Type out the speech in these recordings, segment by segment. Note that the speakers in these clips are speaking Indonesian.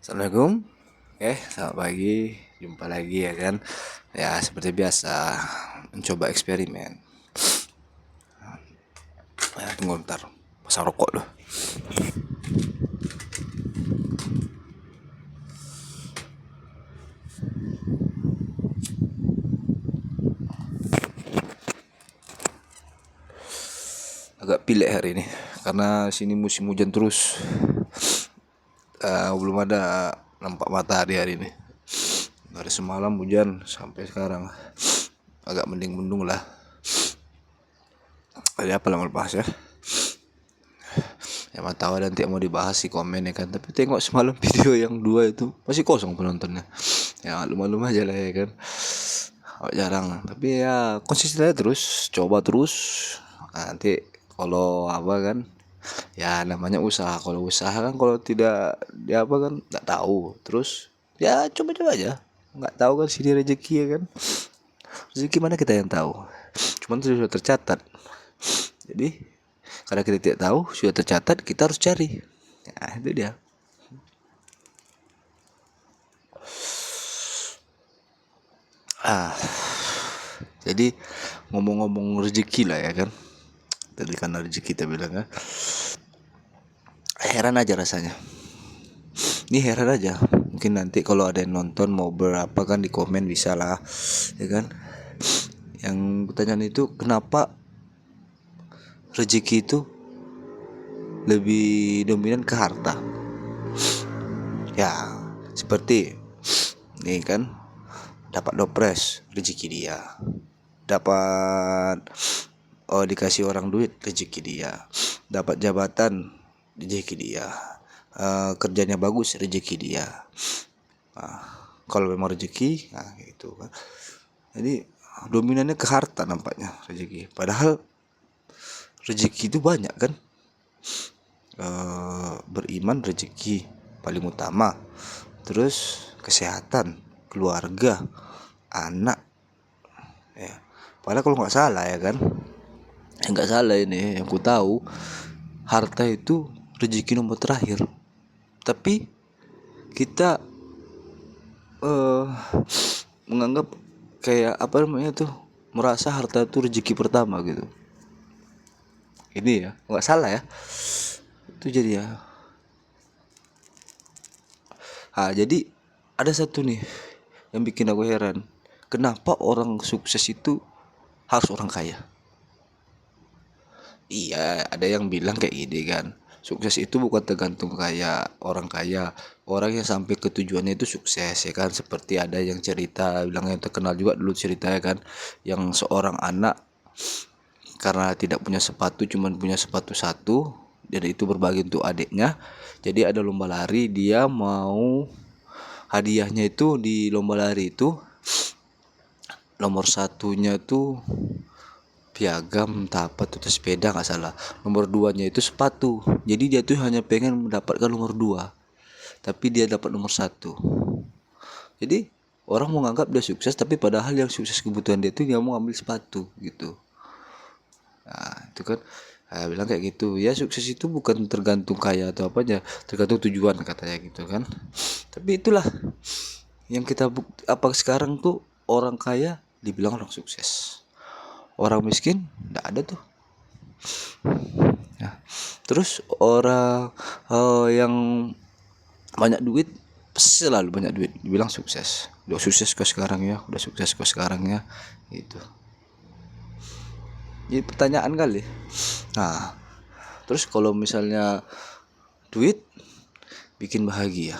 Assalamualaikum. Selamat pagi. Jumpa lagi ya kan. Ya, seperti biasa mencoba eksperimen. Tunggu bentar. Pasang rokok dulu. Agak pilek hari ini karena sini musim hujan terus. Belum ada nampak matahari hari ini. Dari semalam hujan sampai sekarang agak mendung lah. Tadi apa lah mau bahas ya? Ya mau tahu nanti mau dibahas sih komen ya kan. Tapi tengok semalam video yang 2 itu masih kosong penontonnya. Ya maklum aja lah ya kan. Jarang. Tapi ya konsisten aja terus, coba terus. Nanti kalau apa kan, ya namanya usaha. Kalau usaha kan kalau tidak dia apa kan nggak tahu. Terus ya coba-coba aja. Nggak tahu kan sini rezeki ya kan. Rezeki mana kita yang tahu. Cuman itu sudah tercatat. Jadi karena kita tidak tahu sudah tercatat, kita harus cari. Nah itu dia. Jadi ngomong-ngomong rezeki lah ya kan. Tadi karena rezeki kita bilang kan. Heran aja rasanya. Ini heran aja. Mungkin nanti kalau ada yang nonton mau berapa kan di komen bisa lah, ya kan. Yang pertanyaan itu kenapa rezeki itu lebih dominan ke harta? Ya, seperti nih kan, dapat dopres rezeki dia. Dapat dikasih orang duit rezeki dia. Dapat jabatan rezeki dia. Kerjanya bagus rezeki dia. Kalau memang rezeki, nah gitu kan. Jadi dominannya ke harta nampaknya rezeki. Padahal rezeki itu banyak kan. Beriman rezeki paling utama. Terus kesehatan, keluarga, anak. Ya. Padahal kalau nggak salah ya kan. Nggak salah ini yang ku tahu, harta itu rezeki nomor terakhir. Tapi kita menganggap kayak apa namanya tuh, merasa harta itu rezeki pertama gitu. Ini ya nggak salah ya, itu jadi ya. Jadi ada satu nih yang bikin aku heran, kenapa orang sukses itu harus orang kaya? Iya, ada yang bilang kayak gini kan, sukses itu bukan tergantung orang kaya, orang yang sampai ke tujuannya itu sukses ya kan. Seperti ada yang cerita bilang, yang terkenal juga dulu ceritanya kan, yang seorang anak karena tidak punya sepatu, cuman punya sepatu satu, dan itu berbagi untuk adiknya. Jadi ada lomba lari, dia mau hadiahnya itu di lomba lari itu nomor satunya tuh piagam apa tuh sepeda nggak salah, nomor duanya itu sepatu. Jadi dia tuh hanya pengen mendapatkan nomor dua, tapi dia dapat nomor satu. Jadi orang mau nganggap dia sukses, tapi padahal yang sukses kebutuhan dia tuh dia mau ambil sepatu gitu. Nah itu kan, bilang kayak gitu ya, sukses itu bukan tergantung kaya atau apanya, tergantung tujuan katanya gitu kan. Tapi itulah yang kita apa sekarang tuh, orang kaya dibilang orang sukses, orang miskin nggak ada tuh ya. Terus orang yang banyak duit, selalu banyak duit dibilang sukses. Udah sukses kok sekarang ya, udah sukses kok sekarang ya gitu. Jadi pertanyaan kali. Nah terus kalau misalnya duit bikin bahagia,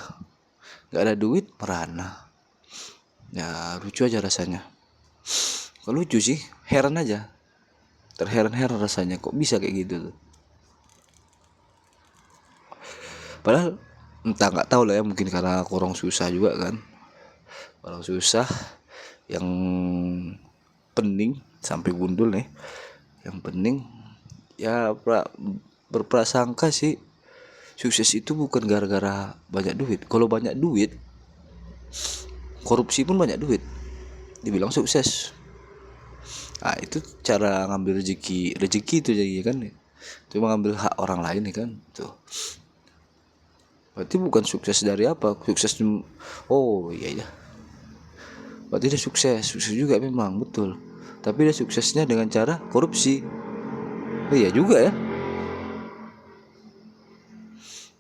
nggak ada duit merana, ya lucu aja rasanya. Kalau lucu sih, heran aja, terheran-heran rasanya kok bisa kayak gitu tuh. Padahal entah, nggak tahu lah ya, mungkin karena kurang susah juga kan, orang susah yang pening sampai gundul nih, yang pening ya berprasangka sih sukses itu bukan gara-gara banyak duit. Kalau banyak duit, korupsi pun banyak duit dibilang sukses. Nah itu cara ngambil rezeki itu jadi kan, itu mengambil hak orang lain nih kan tuh. Berarti bukan sukses dari apa? Sukses, oh iya ya. Berarti dia sukses juga memang, betul. Tapi dia suksesnya dengan cara korupsi. Oh, iya juga ya.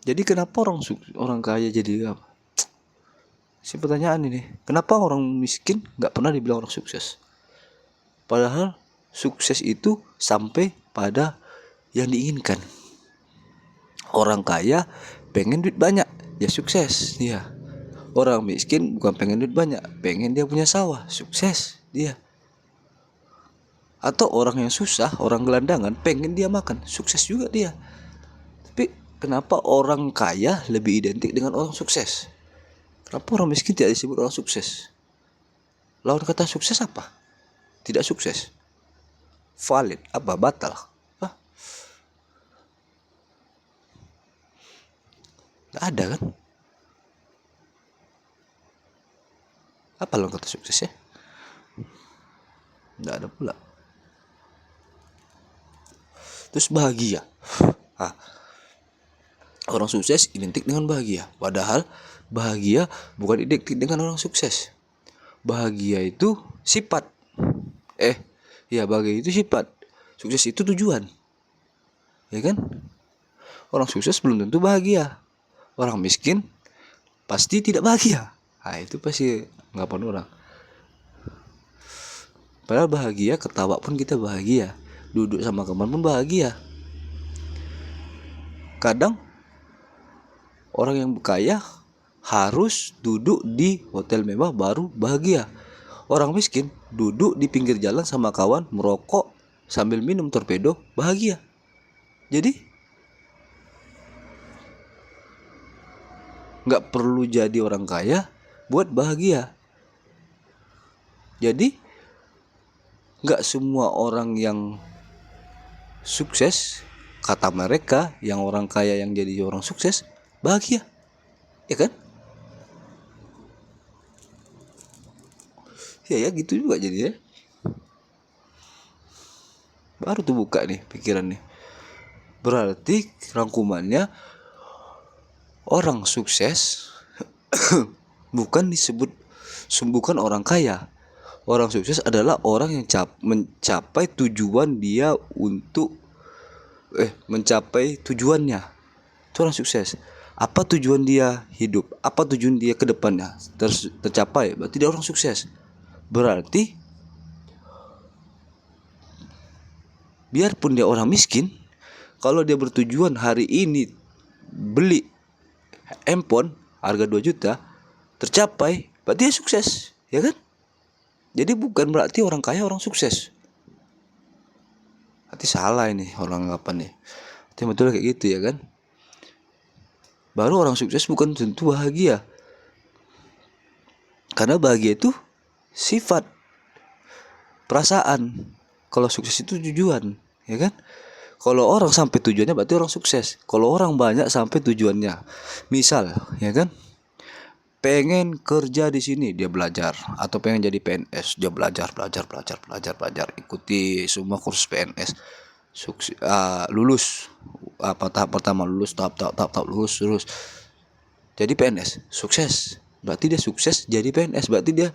Jadi kenapa orang kaya jadi apa? Si pertanyaan ini, kenapa orang miskin nggak pernah dibilang orang sukses? Padahal sukses itu sampai pada yang diinginkan. Orang kaya pengen duit banyak, ya sukses dia. Orang miskin bukan pengen duit banyak, pengen dia punya sawah, sukses dia. Atau orang yang susah, orang gelandangan, pengen dia makan, sukses juga dia. Tapi kenapa orang kaya lebih identik dengan orang sukses? Kenapa orang miskin tidak disebut orang sukses? Lawan kata sukses apa? Tidak sukses. Valid apa? Batal? Hah? Gak ada kan? Apa lawan kata sukses ya? Gak ada pula. Terus bahagia. Orang sukses identik dengan bahagia. Padahal bahagia bukan identik dengan orang sukses. Bahagia itu sifat. Bahagia itu sifat. Sukses itu tujuan. Ya kan? Orang sukses belum tentu bahagia. Orang miskin pasti tidak bahagia. Nah, itu pasti anggapan orang. Padahal bahagia, ketawa pun kita bahagia. Duduk sama teman pun bahagia. Kadang orang yang kaya harus duduk di hotel mewah baru bahagia. Orang miskin duduk di pinggir jalan sama kawan merokok sambil minum torpedo bahagia. Jadi gak perlu jadi orang kaya buat bahagia. Jadi gak semua orang yang sukses, kata mereka, yang orang kaya yang jadi orang sukses bahagia, ya kan? Ya gitu juga jadi ya. Baru tuh buka nih pikiran nih. Berarti rangkumannya, orang sukses bukan orang kaya. Orang sukses adalah orang yang mencapai tujuan dia untuk mencapai tujuannya. Itu orang sukses. Apa tujuan dia hidup? Apa tujuan dia ke depannya? Tercapai, berarti dia orang sukses. Berarti biarpun dia orang miskin, kalau dia bertujuan hari ini beli handphone harga 2 juta tercapai, berarti dia sukses, ya kan? Jadi bukan berarti orang kaya orang sukses. Berarti salah ini orang apa nih? Berarti betul kayak gitu ya kan? Baru orang sukses bukan tentu bahagia. Karena bahagia itu sifat, perasaan. Kalau sukses itu tujuan, ya kan? Kalau orang sampai tujuannya berarti orang sukses. Kalau orang banyak sampai tujuannya, misal, ya kan? Pengen kerja di sini dia belajar, atau pengen jadi PNS dia belajar, ikuti semua kursus PNS, lulus, tahap pertama lulus, tahap lulus, jadi PNS, sukses. Berarti dia sukses jadi PNS, berarti dia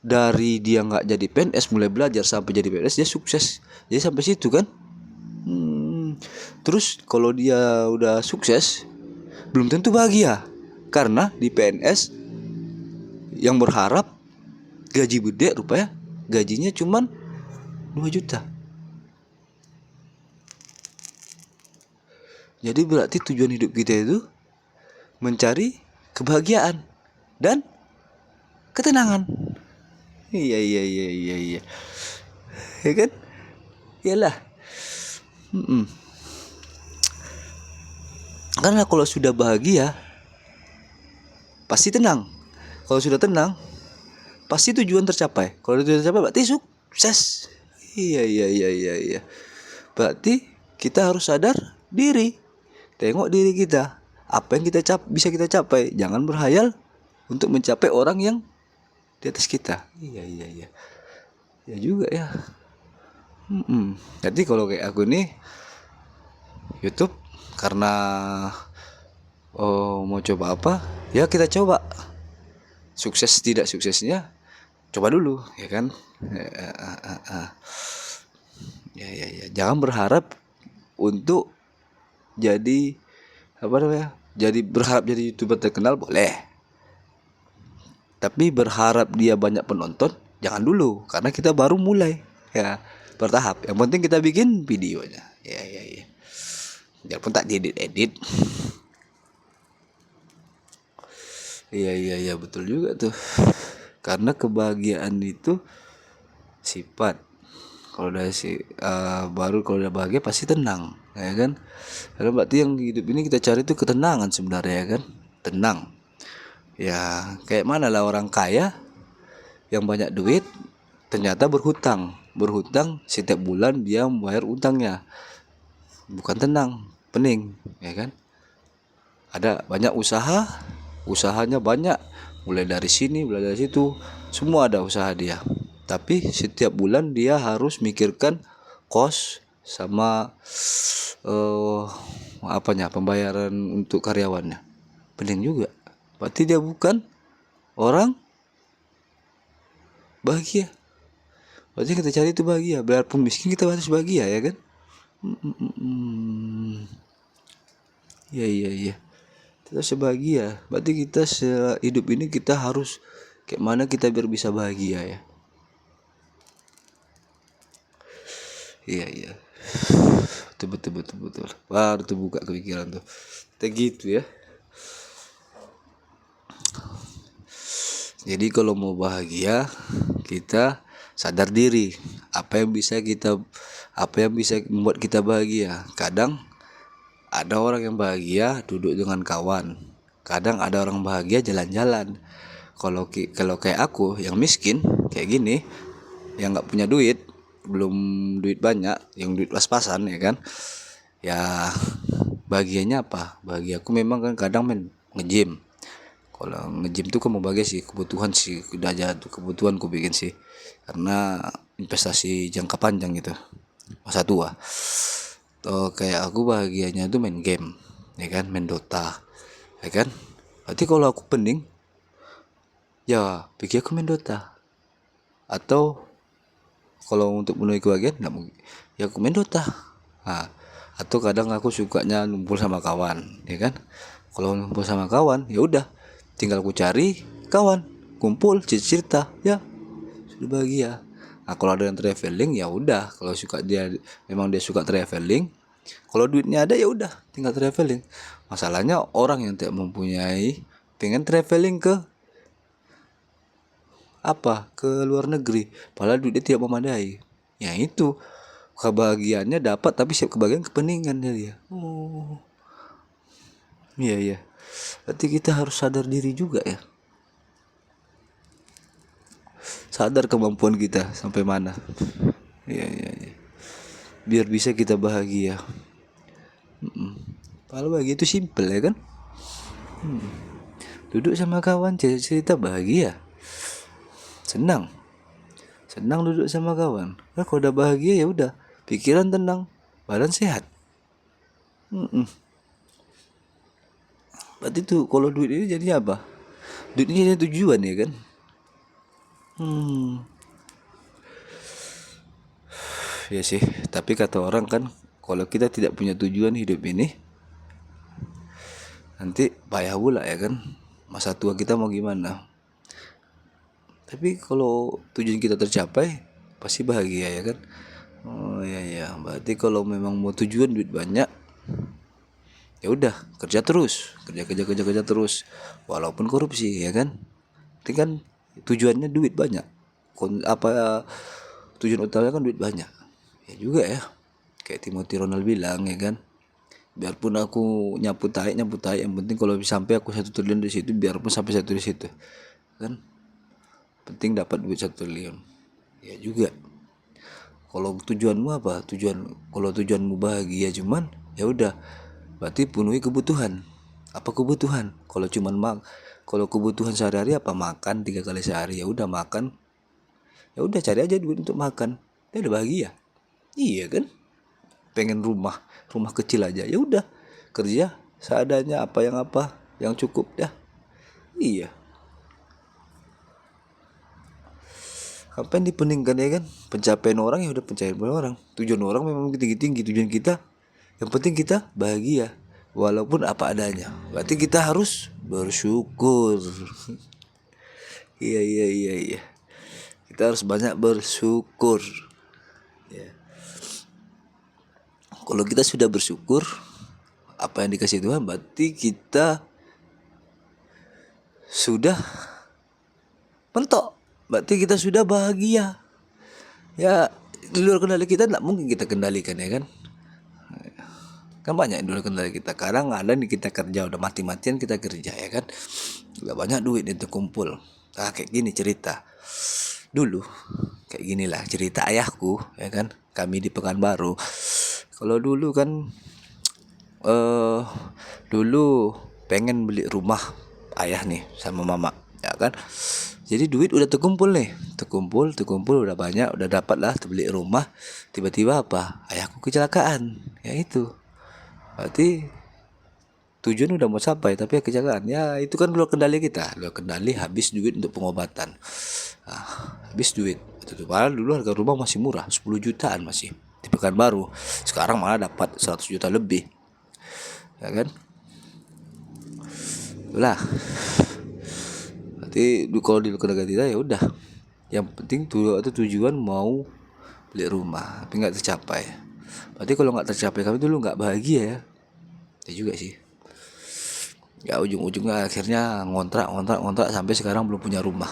dari dia nggak jadi PNS mulai belajar sampai jadi PNS dia sukses. Jadi sampai situ kan. Terus kalau dia udah sukses belum tentu bahagia, karena di PNS yang berharap gaji gede, rupanya gajinya cuman 2 juta. Jadi berarti tujuan hidup kita itu mencari kebahagiaan dan ketenangan. Iya. Ya kan? Iyalah. Karena kalau sudah bahagia pasti tenang. Kalau sudah tenang pasti tujuan tercapai. Kalau tujuan tercapai berarti sukses. Iya. Berarti kita harus sadar diri. Tengok diri kita. Apa yang bisa kita capai. Jangan berhayal untuk mencapai orang yang di atas kita. Iya. Ya juga ya. Jadi kalau kayak aku nih YouTube, karena Oh, mau coba apa? Ya kita coba. Sukses tidak suksesnya coba dulu, ya kan? Ya. Jangan berharap untuk jadi apa namanya? Jadi berharap jadi YouTuber terkenal boleh. Tapi berharap dia banyak penonton jangan dulu karena kita baru mulai. Ya, bertahap. Yang penting kita bikin videonya. Ya. Biarpun tak diedit-edit. Iya betul juga tuh. Karena kebahagiaan itu sifat. Kalau udah baru kalau udah bahagia pasti tenang, ya kan? Karena berarti yang hidup ini kita cari itu ketenangan sebenarnya, ya kan? Tenang. Ya, kayak mana lah orang kaya yang banyak duit ternyata berhutang. Berhutang setiap bulan dia membayar utangnya. Bukan tenang, pening, ya kan? Ada banyak usaha, usahanya banyak, mulai dari sini, mulai dari situ, semua ada usaha dia. Tapi setiap bulan dia harus mikirkan kos sama eh pembayaran untuk karyawannya. Pening juga. Berarti dia bukan orang bahagia. Berarti kita cari itu bahagia. Biarpun miskin kita harus bahagia, ya kan? Iya. Kita harus bahagia. Berarti kita hidup ini kita harus kayak mana kita biar bisa bahagia, ya. Iya. Betul. Baru tuh buka kepikiran tuh. Kita gitu ya. Jadi kalau mau bahagia kita sadar diri apa yang bisa membuat kita bahagia. Kadang ada orang yang bahagia duduk dengan kawan. Kadang ada orang bahagia jalan-jalan. Kalau kayak aku yang miskin kayak gini, yang nggak punya duit, belum duit banyak, yang duit pas-pasan, ya kan? Ya bahagianya apa? Bahagia aku memang kan kadang nge-gym. Kalau nge-gym tuh kan mau bahagia sih, kebutuhan sih, udah aja tuh kebutuhan ku bikin sih. Karena investasi jangka panjang gitu. Masa tua. Tuh kayak aku bahagianya tuh main game, ya kan? Main Dota, ya kan? Berarti kalau aku pening, ya pikir aku main Dota. Atau kalau untuk memenuhi kebahagiaan nggak mungkin, ya aku main Dota. Nah, atau kadang aku sukanya ngumpul sama kawan, ya kan? Kalau ngumpul sama kawan ya udah, tinggal aku cari kawan, kumpul cerita, ya sudah bahagia. Nah kalau ada yang traveling ya udah, kalau memang dia suka traveling, kalau duitnya ada ya udah tinggal traveling. Masalahnya orang yang tidak mempunyai pengen traveling ke luar negeri, padahal duitnya tidak memadai. Ya itu kebahagiaannya dapat tapi siap kebahagiaan kepeningan dia. Oh iya. Berarti kita harus sadar diri juga ya, sadar kemampuan kita sampai mana. Iya. Biar bisa kita bahagia. Kalau bahagia itu simple, ya kan? Duduk sama kawan cerita bahagia, senang duduk sama kawan. Nah, kalau udah bahagia ya udah, pikiran tenang, badan sehat. Berarti tuh kalau duit ini jadinya apa? Duit ini jadi tujuan, ya kan? Ya sih, tapi kata orang kan kalau kita tidak punya tujuan hidup ini, nanti payah pula, ya kan? Masa tua kita mau gimana? Tapi kalau tujuan kita tercapai pasti bahagia, ya kan? Oh iya. Berarti kalau memang mau tujuan duit banyak, ya udah kerja terus, walaupun korupsi, ya kan? Itu kan tujuannya duit banyak. Tujuan utamanya kan duit banyak. Ya juga ya. Kayak Timothy Ronald bilang, ya kan? Biarpun aku nyapu tai, yang penting kalau sampai aku 1 triliun di situ, biarpun sampai 1 di situ, kan? Penting dapat duit 1 triliun. Ya juga. Kalau tujuanmu apa? Kalau tujuanmu bahagia cuman, ya udah. Berarti penuhi kebutuhan. Apa kebutuhan? Kalau kebutuhan sehari-hari apa? Makan 3 kali sehari. Ya udah makan. Ya udah cari aja duit untuk makan. Ya udah bahagia. Iya kan? Pengen rumah kecil aja. Ya udah kerja seadanya, apa yang cukup dah. Iya, apa yang dipeningkan ya kan, pencapaian orang ya udah pencapaian orang, tujuan orang memang tinggi-tinggi, tujuan kita yang penting kita bahagia walaupun apa adanya, berarti kita harus bersyukur. Iya, iya, iya, iya, kita harus banyak bersyukur ya. Kalau kita sudah bersyukur apa yang dikasih Tuhan, berarti kita sudah mentok, berarti kita sudah bahagia ya. Di luar kendali kita tidak mungkin kita kendalikan ya kan. Kan banyak yang dulu kendali kita, kadang ada nih kita kerja udah mati-matian kita kerja ya kan, udah banyak duit itu kumpul. Kayak gini cerita dulu, kayak ginilah cerita ayahku ya kan, kami di Pekanbaru. Kalau dulu kan eh dulu pengen beli rumah ayah nih sama mama ya kan, jadi duit udah terkumpul nih, terkumpul udah banyak, udah dapat lah beli rumah. Tiba-tiba apa, ayahku kecelakaan ya itu, berarti tujuan udah mau sampai tapi ya kecelakaan ya. Itu kan luar kendali kita, luar kendali, habis duit untuk pengobatan. Habis duit itu, padahal dulu harga rumah masih murah, 10 jutaan masih di Pekanbaru, sekarang malah dapat 100 juta lebih ya kan. Itulah, berarti kalau di luar kendali kita ya udah, yang penting tujuan mau beli rumah tapi nggak tercapai, berarti kalau nggak tercapai kami dulu nggak bahagia ya. Ya juga sih ya, ujung-ujungnya akhirnya ngontrak sampai sekarang belum punya rumah.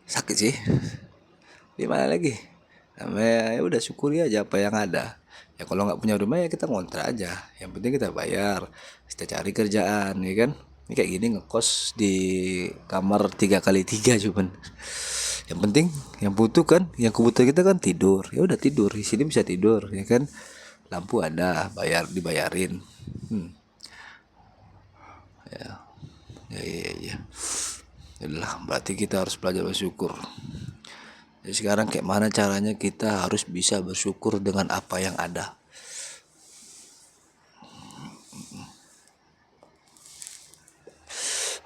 Sakit sih, gimana lagi, namanya ya udah syukuri aja apa yang ada ya. Kalau nggak punya rumah ya kita ngontrak aja, yang penting kita bayar, kita cari kerjaan ya kan. Ini kayak gini ngekos di kamar 3x3 cuman, yang penting yang butuh kan, yang kebutuhan kita kan tidur, ya udah tidur di sini bisa tidur ya kan, lampu ada, bayar dibayarin. Ya, ya, ya, ya. Itulah, berarti kita harus belajar bersyukur. Jadi sekarang kayak mana caranya kita harus bisa bersyukur dengan apa yang ada.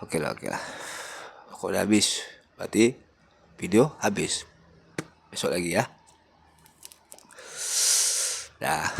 Oke lah, oke lah. Kalau udah habis, berarti video habis. Besok lagi ya. Dah.